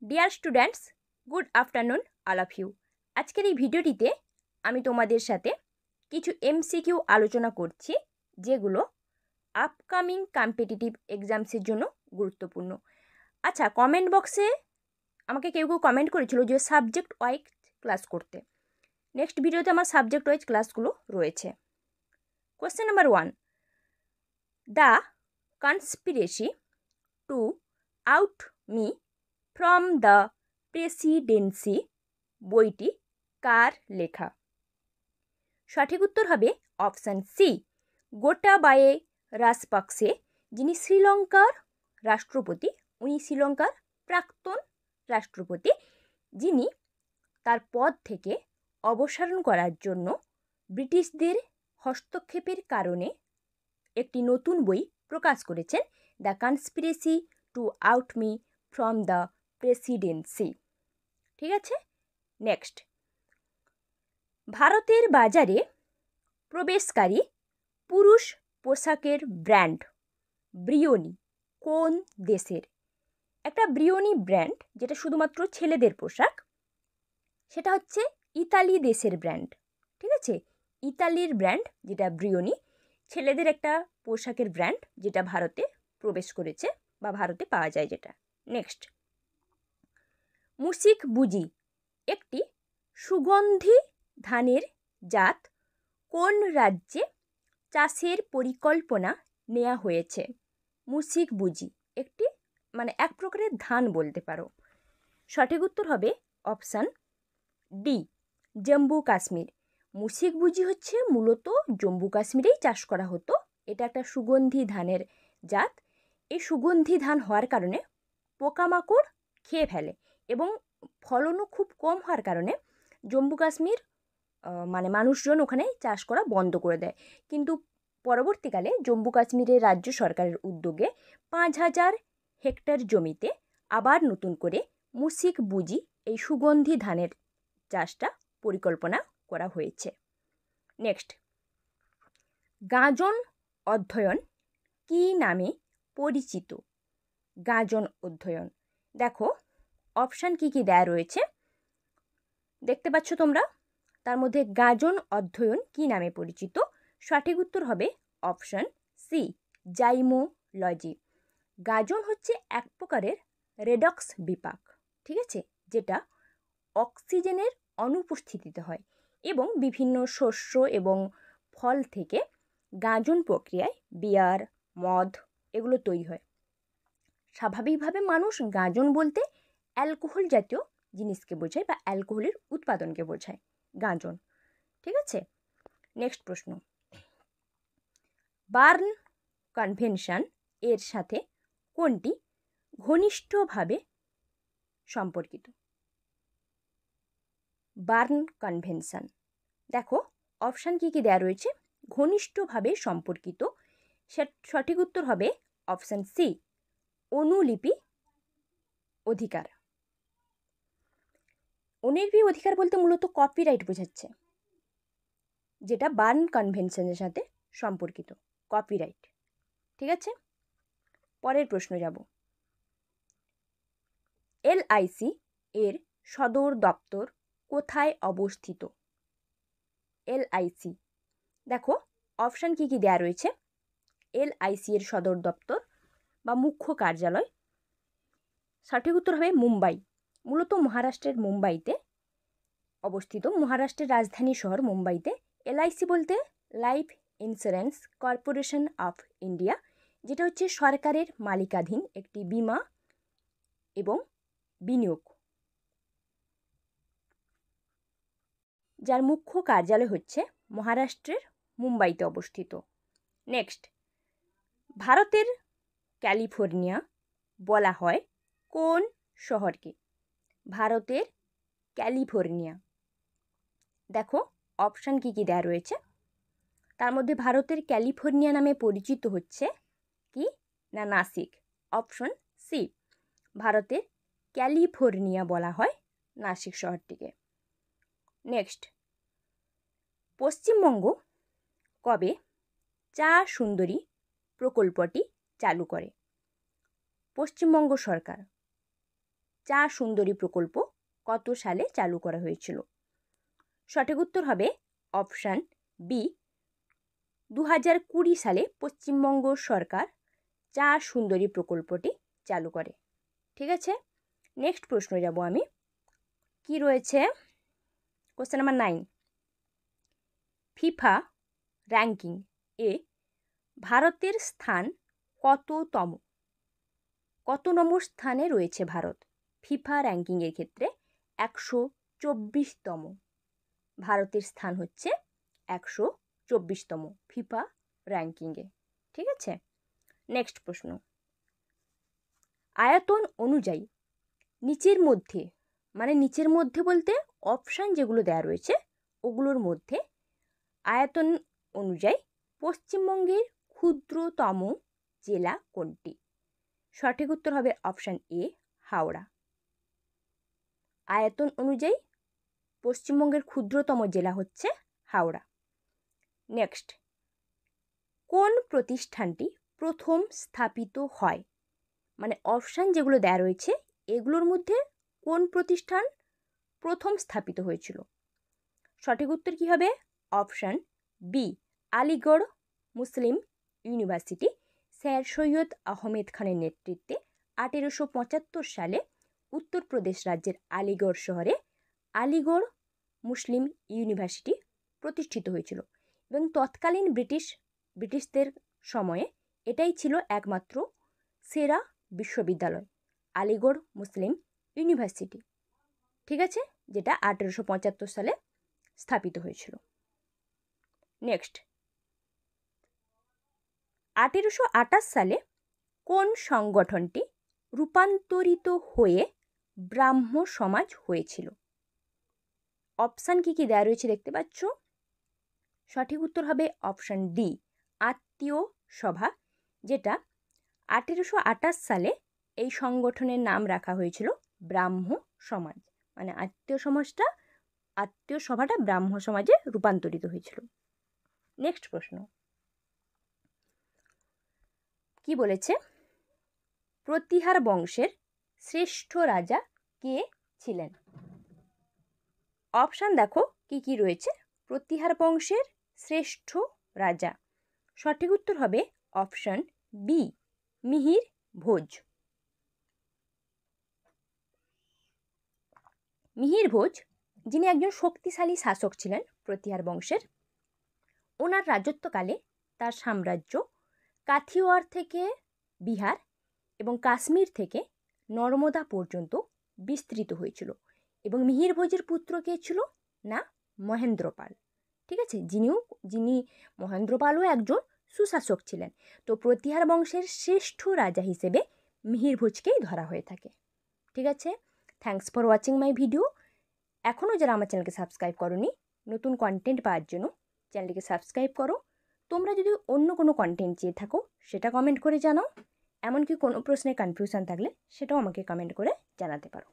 Deer students, good afternoon all of you. আজকের এই ভিডিওটিতে আমি তোমাদের সাথে কিছু এমসিকিউ আলোচনা করছি, যেগুলো আপকামিং কম্পিটিটিভ এক্সামসের জন্য গুরুত্বপূর্ণ। আচ্ছা, কমেন্ট বক্সে আমাকে কেউ কমেন্ট করেছিল যে সাবজেক্ট ওয়াইজ ক্লাস করতে। নেক্সট ভিডিওতে আমার সাবজেক্ট ওয়াইজ ক্লাসগুলো রয়েছে। Question number 1, the conspiracy to out me from the presidency বইটি কার লেখা? সঠিক উত্তর হবে অপশান সি, গোটাবায়ে রাজপাকসে, যিনি শ্রীলঙ্কার রাষ্ট্রপতি। উনি শ্রীলঙ্কার প্রাক্তন রাষ্ট্রপতি, যিনি তার পদ থেকে অবসরণ করার জন্য ব্রিটিশদের হস্তক্ষেপের কারণে একটি নতুন বই প্রকাশ করেছেন, the conspiracy to out me from the presidency. ঠিক আছে, নেক্সট, ভারতের বাজারে প্রবেশকারী পুরুষ পোশাকের ব্র্যান্ড ব্রিওনি কোন দেশের? একটা ব্রিওনি ব্র্যান্ড যেটা শুধুমাত্র ছেলেদের পোশাক, সেটা হচ্ছে ইতালি দেশের ব্র্যান্ড। ঠিক আছে, ইতালির ব্র্যান্ড যেটা ব্রিওনি, ছেলেদের একটা পোশাকের ব্র্যান্ড যেটা ভারতে প্রবেশ করেছে বা ভারতে পাওয়া যায় যেটা। নেক্সট, মুসিক বুজি একটি সুগন্ধি ধানের জাত কোন রাজ্যে চাষের পরিকল্পনা নেওয়া হয়েছে? মুসিক বুজি একটি এক প্রকারের ধান বলতে পারো। সঠিক উত্তর হবে অপশান ডি, জম্মু কাশ্মীর। মুসিক বুজি হচ্ছে মূলত জম্মু কাশ্মীরেই চাষ করা হতো। এটা একটা সুগন্ধি ধানের জাত। এই সুগন্ধি ধান হওয়ার কারণে পোকামাকড় খেয়ে ফেলে এবং ফলনও খুব কম হওয়ার কারণে জম্মু কাশ্মীর মানুষজন ওখানে চাষ করা বন্ধ করে দেয়। কিন্তু পরবর্তীকালে জম্মু কাশ্মীরের রাজ্য সরকারের উদ্যোগে 5,000 হেক্টর জমিতে আবার নতুন করে মুসিক বুজি এই সুগন্ধি ধানের চাষটা পরিকল্পনা করা হয়েছে। নেক্সট, গাজন অধ্যয়ন কি নামে পরিচিত? গাজন অধ্যয়ন, দেখো অপশান কি কি দেয়া রয়েছে দেখতে পাচ্ছ তোমরা। তার মধ্যে গাজন অধ্যয়ন কি নামে পরিচিত? সঠিক উত্তর হবে অপশান সি, জাইমোলজি। গাজন হচ্ছে এক প্রকারের রেডক্স বিপাক, ঠিক আছে, যেটা অক্সিজেনের অনুপস্থিতিতে হয় এবং বিভিন্ন শস্য এবং ফল থেকে গাজন প্রক্রিয়ায় বিয়ার, মদ এগুলো তৈরি হয়। স্বাভাবিকভাবে মানুষ গাজন বলতে অ্যালকোহল জাতীয় জিনিসকে বোঝায় বা অ্যালকোহলের উৎপাদনকে বোঝায় গাজন। ঠিক আছে, নেক্সট প্রশ্ন, বার্ন কনভেনশন এর সাথে কোনটি ঘনিষ্ঠভাবে সম্পর্কিত? বার্ন কনভেনশন, দেখো অপশান কি কি দেওয়া রয়েছে। ঘনিষ্ঠভাবে সম্পর্কিত, সঠিক উত্তর হবে অপশান সি, অনুলিপি অধিকার। অনুলিপি অধিকার বলতে মূলত কপিরাইট বোঝাচ্ছে, যেটা বার্ন কনভেনশনের সাথে সম্পর্কিত, কপিরাইট। ঠিক আছে, পরের প্রশ্ন যাব। এলআইসি এর সদর দপ্তর কোথায় অবস্থিত? এলআইসি, দেখো অপশান কি কি দেয়া রয়েছে। এলআইসি এর সদর দপ্তর বা মুখ্য কার্যালয়, সঠিক উত্তর হবে মুম্বাই। মূলত মহারাষ্ট্রের মুম্বাইতে অবস্থিত, মহারাষ্ট্রের রাজধানী শহর মুম্বাইতে। এলআইসি বলতে life insurance corporation of India, যেটা হচ্ছে সরকারের মালিকাধীন একটি বীমা এবং বিনিয়োগ, যার মুখ্য কার্যালয় হচ্ছে মহারাষ্ট্রের মুম্বাইতে অবস্থিত। নেক্সট, ভারতের ক্যালিফোর্নিয়া বলা হয় কোন শহরকে? ভারতের ক্যালিফোর্নিয়া, দেখো অপশান কি কি দেওয়া রয়েছে। তার মধ্যে ভারতের ক্যালিফোর্নিয়া নামে পরিচিত হচ্ছে কি না নাসিক। অপশন সি, ভারতের ক্যালিফোর্নিয়া বলা হয় নাসিক শহরটিকে। নেক্সট, পশ্চিমবঙ্গ কবে চা সুন্দরী প্রকল্পটি চালু করে? পশ্চিমবঙ্গ সরকার চা সুন্দরী প্রকল্প কত সালে চালু করা হয়েছিল? সঠিক উত্তর হবে অপশান বি, 2020 সালে পশ্চিমবঙ্গ সরকার চা সুন্দরী প্রকল্পটি চালু করে। ঠিক আছে, নেক্সট প্রশ্ন যাব আমি। কি রয়েছে? কোশ্চেন নাম্বার 9, ফিফা র্যাঙ্কিং এ ভারতের স্থান কততম? কত নম্বর স্থানে রয়েছে ভারত ফিফা র্যাঙ্কিংয়ের ক্ষেত্রে? 124তম। ভারতের স্থান হচ্ছে 124তম ফিফা র্যাঙ্কিংয়ে। ঠিক আছে, নেক্সট প্রশ্ন, আয়তন অনুযায়ী নিচের মধ্যে, মানে নিচের মধ্যে বলতে অপশান যেগুলো দেওয়া রয়েছে ওগুলোর মধ্যে আয়তন অনুযায়ী পশ্চিমবঙ্গের ক্ষুদ্রতম জেলা কোনটি? সঠিক উত্তর হবে অপশান এ, হাওড়া। আয়তন অনুযায়ী পশ্চিমবঙ্গের ক্ষুদ্রতম জেলা হচ্ছে হাওড়া। নেক্সট, কোন প্রতিষ্ঠানটি প্রথম স্থাপিত হয়? মানে অপশান যেগুলো দেওয়া রয়েছে এগুলোর মধ্যে কোন প্রতিষ্ঠান প্রথম স্থাপিত হয়েছিল? সঠিক উত্তর কী হবে? অপশান বি, আলিগড় মুসলিম ইউনিভার্সিটি স্যার সৈয়দ আহমেদ খানের নেতৃত্বে 1875 সালে উত্তরপ্রদেশ রাজ্যের আলিগড় শহরে আলিগড় মুসলিম ইউনিভার্সিটি প্রতিষ্ঠিত হয়েছিল এবং তৎকালীন ব্রিটিশদের সময়ে এটাই ছিল একমাত্র সেরা বিশ্ববিদ্যালয়, আলিগড় মুসলিম ইউনিভার্সিটি। ঠিক আছে, যেটা 1875 সালে স্থাপিত হয়েছিল। নেক্সট, 1828 সালে কোন সংগঠনটি রূপান্তরিত হয়ে ব্রাহ্ম সমাজ হয়েছিল? অপশান কি কি দেওয়া রয়েছে দেখতে পাচ্ছ। সঠিক উত্তর হবে অপশান ডি, আত্মীয় সভা, যেটা 1828 সালে এই সংগঠনের নাম রাখা হয়েছিল ব্রাহ্ম সমাজ, মানে আত্মীয় সভাটা ব্রাহ্ম সমাজে রূপান্তরিত হয়েছিল। নেক্সট প্রশ্ন, কি বলেছে? প্রতিহার বংশের শ্রেষ্ঠ রাজা কে ছিলেন? অপশান দেখো কি কি রয়েছে। প্রতিহার বংশের শ্রেষ্ঠ রাজা, সঠিক উত্তর হবে অপশান বি, মিহির ভোজ। মিহির ভোজ, যিনি একজন শক্তিশালী শাসক ছিলেন প্রতিহার বংশের, ওনার রাজত্বকালে তার সাম্রাজ্য কাথিওয়ার থেকে বিহার এবং কাশ্মীর থেকে নর্মদা পর্যন্ত বিস্তৃত হয়েছিল। এবং মিহির ভোজের পুত্র কে ছিল না? মহেন্দ্রপাল। ঠিক আছে, যিনি মহেন্দ্রপালও একজন সুশাসক ছিলেন। তো প্রতিহার বংশের শ্রেষ্ঠ রাজা হিসেবে মিহির ভোজকেই ধরা হয়ে থাকে। ঠিক আছে, thanks for watching my video. এখনও যারা আমার চ্যানেলকে সাবস্ক্রাইব করোনি, নতুন কন্টেন্ট পাওয়ার জন্য চ্যানেলটিকে সাবস্ক্রাইব করো। তোমরা যদি অন্য কোনো কন্টেন্ট চেয়ে থাকো সেটা কমেন্ট করে জানাও। এমনকি কোনো প্রশ্নে কনফিউশন থাকলে সেটাও আমাকে কমেন্ট করে জানাতে পারো।